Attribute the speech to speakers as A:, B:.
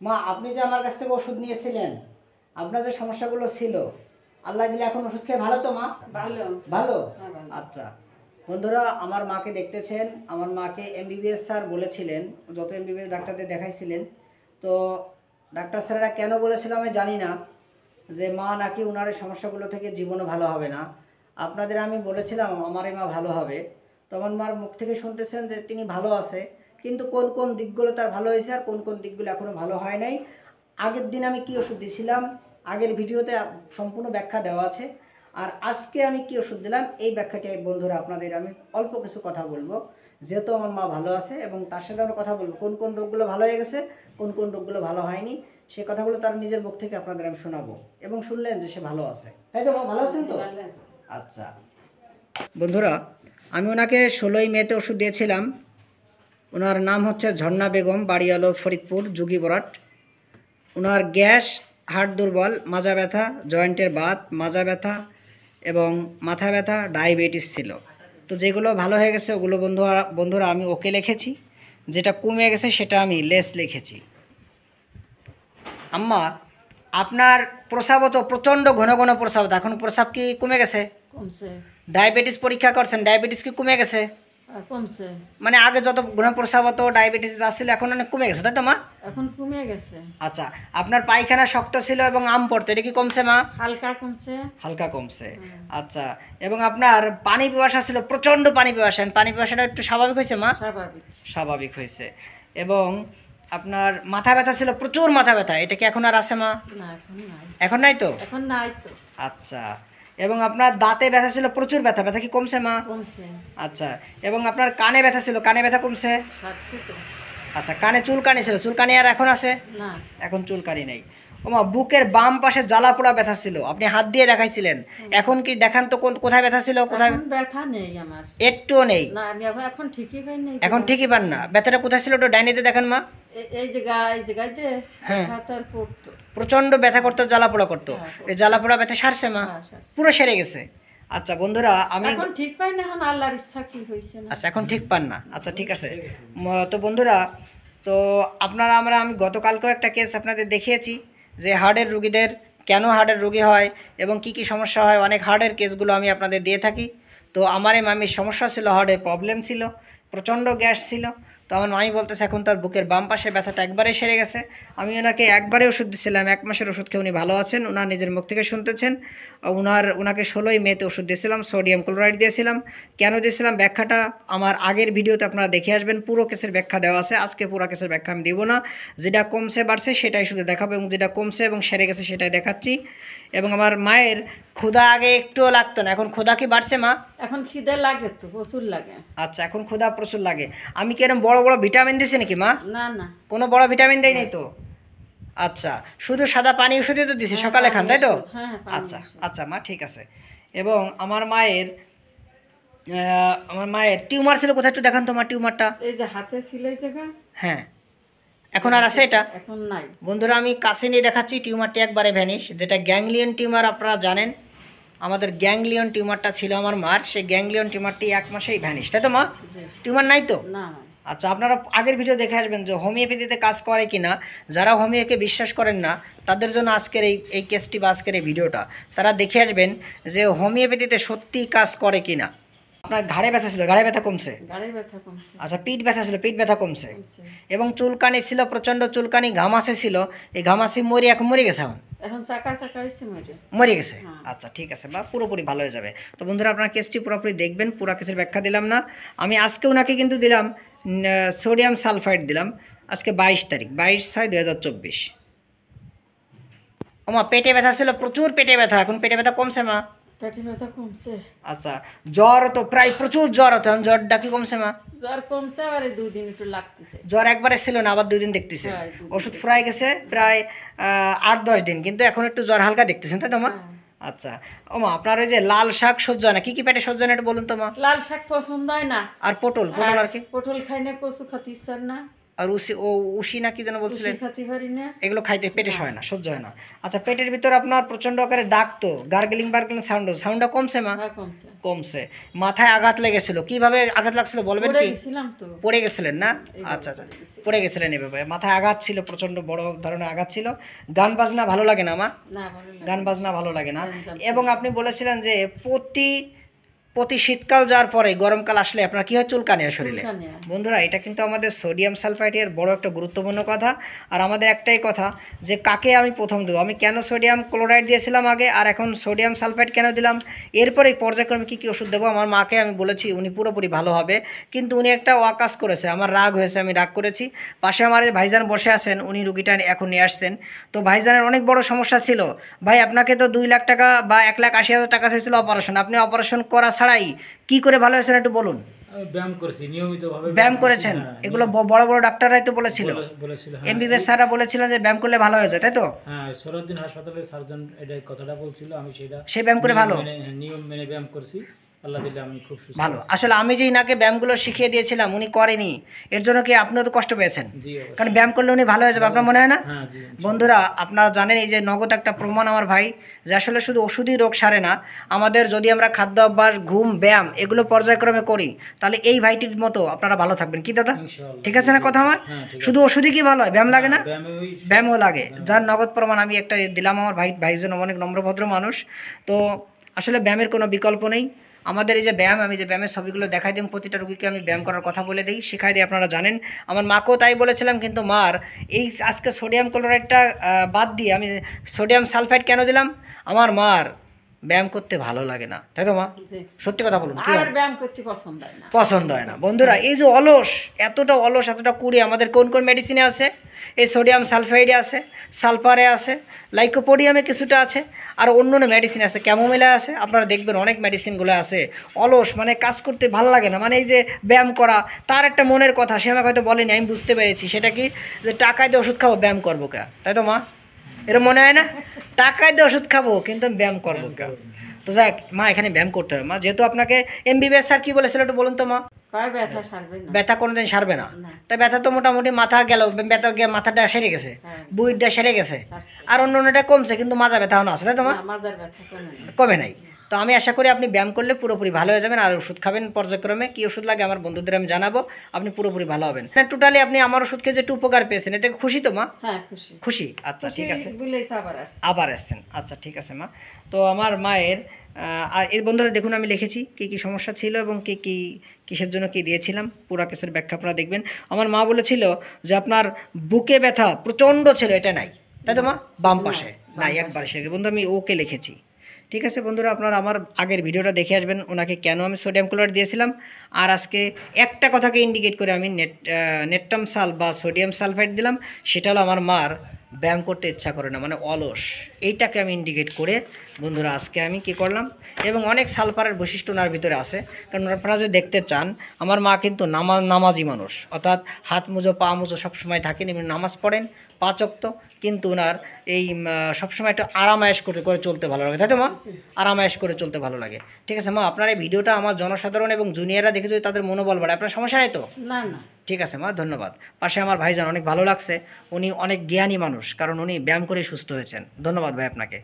A: মা, আপনি যে আমার কাছ থেকে ওষুধ নিয়েছিলেন, আপনার যে সমস্যাগুলো ছিল, আল্লাহ দিলে এখন ওষুধ খেয়ে ভালো তো মা?
B: ভালো।
A: ভালো?
B: হ্যাঁ, ভালো।
A: আচ্ছা বন্ধুরা, আমার মাকে দেখতেছেন। আমার মাকে এমবিবিএস স্যার বলেছিলেন, যত এমবিবিএস ডাক্তারদের দেখাইছিলেন, তো ডাক্তার স্যারেরা কেন বলেছিল আমি জানি না, যে মা নাকি ওনার এই সমস্যাগুলো থেকে জীবনও ভালো হবে না। আপনাদের আমি বলেছিলাম আমার এই মা ভালো হবে, তো আমার মার মুখ থেকে শুনতেছেন যে তিনি ভালো আছে, কিন্তু কোন কোন দিকগুলো তার ভালো হয়েছে আর কোন কোন দিকগুলো এখনও ভালো হয় নাই। আগের দিন আমি কি ওষুধ দিয়েছিলাম আগের ভিডিওতে সম্পূর্ণ ব্যাখ্যা দেওয়া আছে। আর আজকে আমি কি ওষুধ দিলাম এই ব্যাখ্যাটি বন্ধুরা আপনাদের আমি অল্প কিছু কথা বলবো, যেহেতু আমার মা ভালো আছে, এবং তার সাথে আমরা কথা বলবো কোন কোন রোগগুলো ভালো হয়ে গেছে, কোন কোন রোগগুলো ভালো হয়নি। সে কথাগুলো তার নিজের মুখ থেকে আপনাদের আমি শোনাবো, এবং শুনলেন যে সে ভালো আছে, তাই তো মা? ভালো আছেন তো?
B: ভালো আছে।
A: আচ্ছা বন্ধুরা, আমি ওনাকে 16ই মেতে ওষুধ দিয়েছিলাম। ওনার নাম হচ্ছে ঝর্ণা বেগম, বাড়ি হলো ফরিদপুর যোগী বরাট। ওনার গ্যাস, হাড় দুর্বল, মাজা ব্যথা, জয়েন্টের বাত, মাজা ব্যথা এবং মাথা ব্যথা, ডায়াবেটিস ছিল। তো যেগুলো ভালো হয়ে গেছে ওগুলো বন্ধুরা আমি ওকে লিখেছি, যেটা কমে গেছে সেটা আমি লেস লিখেছি। আম্মা, আপনার প্রস্রাব তো প্রচণ্ড ঘন ঘন প্রস্রাব, এখন প্রস্রাব কি কমে গেছে?
B: কমছে।
A: ডায়াবেটিস পরীক্ষা করছেন, ডায়াবেটিস কি কমে গেছে?
B: কমছে।
A: মানে আগে যত ঘন প্রস্রাব হতো, ডায়াবেটিস আসছিল, এখন অনেক কমে গেছে, তাই তো মা?
B: এখন কমে গেছে।
A: আচ্ছা, আপনার পায়খানা শক্ত ছিল এবং আম পড়তো, এটা কি কমছে মা?
B: হালকা কমছে।
A: হালকা কমছে। আচ্ছা, এবং আপনার পানি পিপাসা ছিল, প্রচণ্ড পানি পিপাসা, পানি পিপাসাটা একটু স্বাভাবিক হয়েছে মা?
B: স্বাভাবিক।
A: স্বাভাবিক হয়েছে। এবং আপনার মাথা ব্যথা ছিল, প্রচুর মাথা ব্যথা, এটা কি এখন আর আছে মা?
B: না, এখন নাই।
A: এখন নাই তো?
B: এখন নাই তো।
A: আচ্ছা, এবং আপনার দাঁতে ব্যথা ছিল, প্রচুর ব্যথা, ব্যথা কি কমছে মা?
B: কমছে।
A: আচ্ছা, এবং আপনার কানে ব্যথা ছিল, কানে ব্যথা কমছে?
B: সারছে তো।
A: আচ্ছা, কানে চুলকানি ছিল, চুলকানি আর এখন আছে?
B: না।
A: এখন চুলকানি নেই। ওমা, বুকের বাম পাশে জ্বালা পোড়া ব্যথা ছিল, আপনি হাত দিয়ে দেখাইছিলেন, এখন কি দেখান তো কোথায় ব্যথা ছিল, কোথায়?
B: এখন ব্যথা নেই আমার।
A: একটুও নেই?
B: না, আমি এখন ঠিকই পাই নাই।
A: এখন ঠিকই পান না? ব্যথাটা কোথায় ছিল, ওটা ডাইনিতে দেখেন মা।
B: এই জায়গাতে
A: হ্যাঁ।
B: ব্যথা তার পড়তো।
A: প্রচণ্ড ব্যথা করতো, জ্বালা পোড়া করতো,
B: হ্যাঁ,
A: এই জ্বালা পোড়া ব্যথা সারছে মা?
B: হ্যাঁ, সারছে।
A: পুরো সেরে গেছে? আচ্ছা বন্ধুরা, আমি
B: এখন ঠিক পাই না, এখন আল্লাহর ইচ্ছা কি হয়েছে না।
A: আচ্ছা, এখন ঠিক পান না? আচ্ছা ঠিক আছে। তো বন্ধুরা, তো আমি গতকালকেও একটা কেস আপনাদের দেখিয়েছি, যে হার্টের রুগীদের কেন হার্টের রুগী হয় এবং কি কি সমস্যা হয়, অনেক হার্টের কেসগুলো আমি আপনাদের দিয়ে থাকি। তো আমার এই মামির সমস্যা ছিল, হার্টের প্রবলেম ছিল, প্রচণ্ড গ্যাস ছিল। তো আমার মামি বলতেছে এখন তার বুকের বাম পাশে ব্যথাটা একবারে সেরে গেছে। আমি ওনাকে একবারে ওষুধ দিয়েছিলাম, 1 মাসের ওষুধ খেয়ে উনি ভালো আছেন, ওনার নিজের মুখ থেকে শুনতেছেন। ওনাকে 16ই মেতে ওষুধ দিয়েছিলাম, সোডিয়াম ক্লোরাইড দিয়েছিলাম। কেন দিয়েছিলাম ব্যাখ্যাটা আমার আগের ভিডিওতে আপনারা দেখে আসবেন, পুরো কেসের ব্যাখ্যা দেওয়া আছে। আজকে পুরো কেসের ব্যাখ্যা আমি দিব না, যেটা কমছে বাড়ছে সেটাই শুধু দেখাবো, এবং যেটা কমছে এবং সেরে গেছে সেটাই দেখাচ্ছি। এবং আমার মায়ের ক্ষুধা আগে একটুও লাগতো না, এখন ক্ষুধা কি বাড়ছে মা?
B: এখন খিদে লাগে তো, প্রচুর লাগে।
A: আচ্ছা, এখন ক্ষুধা প্রচুর লাগে। আমি কি এরকম বড় বড় ভিটামিন দিছি নাকি মা?
B: না না।
A: কোনো বড় ভিটামিন দেয় নাই তো? আচ্ছা, শুধু সাদা পানি ওষুধই তো দিছি,
B: হ্যাঁ,
A: সকালে খান, তাই তো?
B: পানি ওষুধ, হ্যাঁ, পানি
A: আচ্ছা
B: ওষুধ।
A: আচ্ছা মা, ঠিক আছে। এবং আমার মায়ের টিউমার ছিল, কোথায় একটু দেখান তোমার টিউমারটা।
B: এই যে হাতে ছিল এই জায়গা।
A: হ্যাঁ, এখন আর আছে এটা?
B: এখন নাই।
A: বন্ধুরা, আমি কাছে নিয়ে দেখাচ্ছি, টিউমারটি একবারে ভ্যানিশ, যেটা গ্যাংলিয়ন টিউমার আপনারা জানেন। আমাদের গ্যাংলিয়ন টিউমারটা ছিল আমার মার, সেই গ্যাংলিয়ন টিউমারটি 1 মাসেই ভ্যানিশ, তাই তো মা?
B: জি।
A: টিউমার নাই তো?
B: না।
A: আচ্ছা, আপনারা আগের ভিডিও দেখে আসবেন যে হোমিওপ্যাথিতে কাজ করে কি না। যারা হোমিওকে বিশ্বাস করেন না তাদের জন্য আজকের এই কেসটি বা আজকের এই ভিডিওটা, তারা দেখে আসবেন যে হোমিওপ্যাথিতে সত্যিই কাজ করে কি না। আপনার ঘাড়ে ব্যথা ছিল, ঘাড়ে ব্যথা কমছে?
B: গাড়ি ব্যথা কমছে।
A: আচ্ছা, পিঠ ব্যথা ছিল, পিঠ ব্যথা কমছে?
B: কমছে।
A: এবং চুলকানি ছিল, প্রচণ্ড চুলকানি, ঘামাসি ছিল, এই ঘামাসি এখন মরে গেছে, এখন
B: এখন চাকা চাকা হয়েছে মেরে।
A: মরে গেছে?
B: হ্যাঁ।
A: আচ্ছা ঠিক আছে, বা পুরোপুরি ভালো হয়ে যাবে। তো বন্ধুরা, আপনার কেসটি পুরোপুরি দেখবেন, পুরো কেসের ব্যাখ্যা দিলাম না আমি। আজকে ওনাকে কিন্তু দিলাম সোডিয়াম সালফাইড দিলাম, আজকে 22 তারিখ, 22/6/2024। ওমা, পেটে ব্যথা ছিল, প্রচুর পেটে ব্যথা, এখন পেটে ব্যথা কমছে মা?
B: পেটে ব্যথা কমছে।
A: আচ্ছা, জ্বর তো প্রায় প্রচুর জ্বর হতো, এখন জ্বরটা কি কমছে মা?
B: জ্বর কমছে, আবার এই 2 দিন একটু লাগতেছে।
A: জ্বর একবারে ছিল না, আবার 2 দিন দেখতেছে?
B: হ্যাঁ, 2 দিন
A: ওষুধ ফুরাই গেছে প্রায় 8-10 দিন, কিন্তু এখন একটু জ্বর হালকা দেখতেছেন, তাই তো মা?
B: হ্যাঁ।
A: আচ্ছা, ওমা, আপনার ওই যে লাল শাক সহ্য হয় না, কি কি পেটে সহ্য হয় না একটু বলুন তো মা?
B: লাল শাক পছন্দ হয় না।
A: আর পটল, পটল আর কি?
B: পটল খাই না, কচু খাতে ইচ্ছা না।
A: আর উশি না কি যেন বলছিলেন,
B: খুশি খাতে পারি না।
A: এগুলো খাইতে পেটে হয় না, সহ্য হয় না। আচ্ছা, পেটের ভিতর আপনার প্রচণ্ড আকারে ডাকতো, গার্গলিং সাউন্ডটা কমছে মা?
B: হ্যাঁ কমছে।
A: কমছে। মাথায় আঘাত লেগেছিল, কিভাবে আঘাত লাগছিল বলবেন
B: পড়ে
A: কি?
B: গেছিলাম তো।
A: পড়ে গেছিলেন না?
B: এইভাবে
A: আচ্ছা আচ্ছা,
B: পড়ে গেছি।
A: পড়ে গেছিলেন এভাবে, মাথায় আঘাত ছিল, প্রচণ্ড বড় ধরনের আঘাত ছিল। গান বাজনা ভালো লাগে না মা?
B: না ভালো লাগে
A: গান
B: না।
A: বাজনা ভালো লাগে না।
B: গ্যাঞ্জাম
A: এবং আপনি বলেছিলেন যে প্রতি শীতকাল যাওয়ার পরে গরমকাল আসলে আপনার কি হয়? চুলকানি হয় শরীরে।
B: চুলকানি হয়।
A: বন্ধুরা, এটা কিন্তু আমাদের সোডিয়াম সালফাইডের বড় একটা গুরুত্বপূর্ণ কথা। আর আমাদের একটাই কথা যে কাকে আমি প্রথম দেবো, আমি কেন সোডিয়াম ক্লোরাইড দিয়েছিলাম আগে, আর এখন সোডিয়াম সালফাইড কেন দিলাম, এরপরে পর্যায়ক্রমে কী কী ওষুধ দেবো। আমার মাকে আমি বলেছি, উনি পুরোপুরি ভালো হবে, কিন্তু উনি একটা অকাজ করেছে, আমার রাগ হয়েছে, আমি রাগ করেছি। পাশে আমার এই ভাইজান বসে আছেন, উনি রুগীটা এখন নিয়ে আসছেন। তো ভাইজানের অনেক বড় সমস্যা ছিল। ভাই, আপনাকে তো 2 লাখ টাকা বা 1,80,000 টাকা চাইছিল অপারেশন, আপনি অপারেশন করা ছাড়াই কি করে ভালো হয়েছেন একটু বলুন।
C: আমি ব্যায়াম করছি নিয়মিতভাবে।
A: ব্যায়াম করেছেন? এগুলো বড় বড় ডাক্তাররাই তো বলেছিল,
C: বলেছিল।
A: এমবিবিএস স্যাররা বলেছিলেন যে ব্যায়াম করলে ভালো হয়ে যায়, তাই তো?
C: হ্যাঁ, সরদ্দিন হাসপাতালের সার্জন এটা কথাটা বলছিল, আমি সেটা
A: সে ব্যায়াম করে ভালো?
C: নিয়ম মেনে ব্যায়াম করছি, আল্লাহ দিলে আমি খুব সুস্থ
A: ভালো।
C: আছি।
A: আসলে আমি যে ইনাকে ব্যায়ামগুলো শিখিয়ে দিয়েছিলাম, উনি করেনি, এর জন্য কি আপনিও তো কষ্ট পেয়েছেন?
C: জি অবশ্যই।
A: কারণ ব্যায়াম করলে উনি ভালো হয়ে যাবে, আপনার মনে হয় না?
C: হ্যাঁ জি।
A: বন্ধুরা, আপনারা জানেন এই যে নগদ একটা প্রমাণ আমার ভাই, যে আসলে শুধু ওষুধই রোগ সারে না, আমাদের যদি আমরা খাদ্য অভ্যাস, ঘুম, ব্যায়াম এগুলো পর্যায়ক্রমে করি, তাহলে এই ভাইটির মতো আপনারা ভালো থাকবেন। কি দাদা,
C: ইনশাআল্লাহ।
A: ঠিক আছে না কথা আমার?
C: হ্যাঁ, ঠিক
A: শুধু ওষুধই কি ভালো হয়, ব্যায়াম লাগে না?
C: ব্যায়ামে
A: ব্যায়ামও লাগে, যার নগদ প্রমাণ আমি একটা দিলাম। আমার ভাইজন অনেক নম্রভদ্র মানুষ। তো আসলে ব্যায়ামের কোনো বিকল্প নেই। আমাদের এই যে ব্যায়াম, আমি যে ব্যায়ামের ছবিগুলো দেখাই দিই, প্রতিটা রুগীকে আমি ব্যায়াম করার কথা বলে দিই, শেখাই দিই, আপনারা জানেন। আমার মাকেও তাই বলেছিলাম, কিন্তু মার এই আজকে সোডিয়াম ক্লোরাইডটা বাদ দিয়ে আমি সোডিয়াম সালফাইড কেন দিলাম, আমার মার ব্যায়াম করতে ভালো লাগে না, তাই তো মা?
B: জি।
A: সত্যি কথা বলুন, কি
B: আর ব্যায়াম করতে পছন্দ হয় না।
A: পছন্দ হয় না? বন্ধুরা, এই যে অলস, এতটা অলস, এতটা কুড়ি আমাদের কোন কোন মেডিসিনে আছে? এই সোডিয়াম সালফাইডে আছে, সালফারে আছে, লাইকোপোডিয়ামে কিছুটা আছে, আর অন্য অন্য মেডিসিন আছে, ক্যামোমিলা আছে, আপনারা দেখবেন অনেক মেডিসিনগুলো আছে। অলস মানে কাজ করতে ভালো লাগে না, মানে এই যে ব্যায়াম করা, তার একটা মনের কথা, সে আমাকে হয়তো বলেনি, আমি বুঝতে পেরেছি। সেটা কি, যে টাকায় দিয়ে ওষুধ খাবো, ব্যায়াম করবো কে, তাই তো মা? এরকম মনে হয় না? টাকায় দিয়ে ওষুধ খাবো কিন্তু ব্যায়াম করবো কে? তো যাক মা, এখানে ব্যায়াম করতে হবে মা, যেহেতু আপনাকে এমবিবিএস স্যার কি বলেছিল একটু বলুন তো মা।
B: কয় ব্যথা সারবে না।
A: ব্যথা কোনোদিন সারবে না?
B: না।
A: তাই ব্যথা তো মোটামুটি মাথা গেল, ব্যথা গিয়ে মাথাটা সেরে গেছে,
B: হ্যাঁ।
A: বুইটটা সেরে গেছে,
B: সারছে।
A: আর অন্য অন্যটা কমছে, কিন্তু মাজা ব্যথা আছে, তাই তো মা?
B: না, মাজার ব্যথা কমে না।
A: কমে নাই। তো আমি আশা করি আপনি ব্যায়াম করলে পুরোপুরি ভালো হয়ে যাবেন, আর ওষুধ খাবেন পর্যায়ক্রমে। কী ওষুধ লাগে আমার বন্ধুদের আমি জানাবো, আপনি পুরোপুরি ভালো হবেন। টোটালি আপনি আমার ওষুধ খেয়ে যে একটু উপকার পেয়েছেন, এতে খুশি তো মা?
B: হ্যাঁ খুশি।
A: খুশি, আচ্ছা ঠিক আছে।
B: খুশি বলেই তো আবার আসছে।
A: আবার আসছেন, আচ্ছা ঠিক আছে মা। তো আমার মায়ের আর এর বন্ধুরা দেখুন, আমি লিখেছি কী কী সমস্যা ছিল এবং কিসের জন্য কী দিয়েছিলাম, পুরা কেসের ব্যাখ্যা আপনারা দেখবেন। আমার মা বলেছিল যে আপনার বুকে ব্যথা প্রচণ্ড ছিল, এটা নাই, তাই তো মা? বাম পাশে নাই, একবার সে বন্ধু আমি ওকে লিখেছি। ঠিক আছে বন্ধুরা, আপনারা আমার আগের ভিডিওটা দেখে আসবেন, ওনাকে কেন আমি সোডিয়াম ক্লোরাইড দিয়েছিলাম। আর আজকে একটা কথাকে ইন্ডিকেট করে আমি নেট্টাম সাল বা সোডিয়াম সালফাইড দিলাম, সেটা হলো আমার মার ব্যায়াম করতে ইচ্ছা করে না, মানে অলস, এইটাকে আমি ইন্ডিকেট করে বন্ধুরা আজকে আমি কি করলাম। এবং অনেক সালফারের বৈশিষ্ট্য ওনার ভিতরে আছে, কারণ আপনারা যদি দেখতে চান, আমার মা কিন্তু নামাজি মানুষ, অর্থাৎ হাত মুজো পা মুজো সবসময় থাকেন, এমনি নামাজ পড়েন 5 ওয়াক্ত, কিন্তু ওনার এই সবসময় একটু আরামায়েশ করে চলতে ভালো লাগে, তাই তো মা? আরামায়েশ করে চলতে ভালো লাগে। ঠিক আছে মা, আপনার এই ভিডিওটা আমার জনসাধারণ এবং জুনিয়ররা দেখে যদি তাদের মনোবল বাড়ে, আপনার সমস্যা নেই তো?
B: না না।
A: ঠিক আছে মা, ধন্যবাদ। পাশে আমার ভাইজান, অনেক ভালো লাগছে, উনি অনেক জ্ঞানী মানুষ, কারণ উনি ব্যায়াম করেই সুস্থ হয়েছেন। ধন্যবাদ ভাই আপনাকে।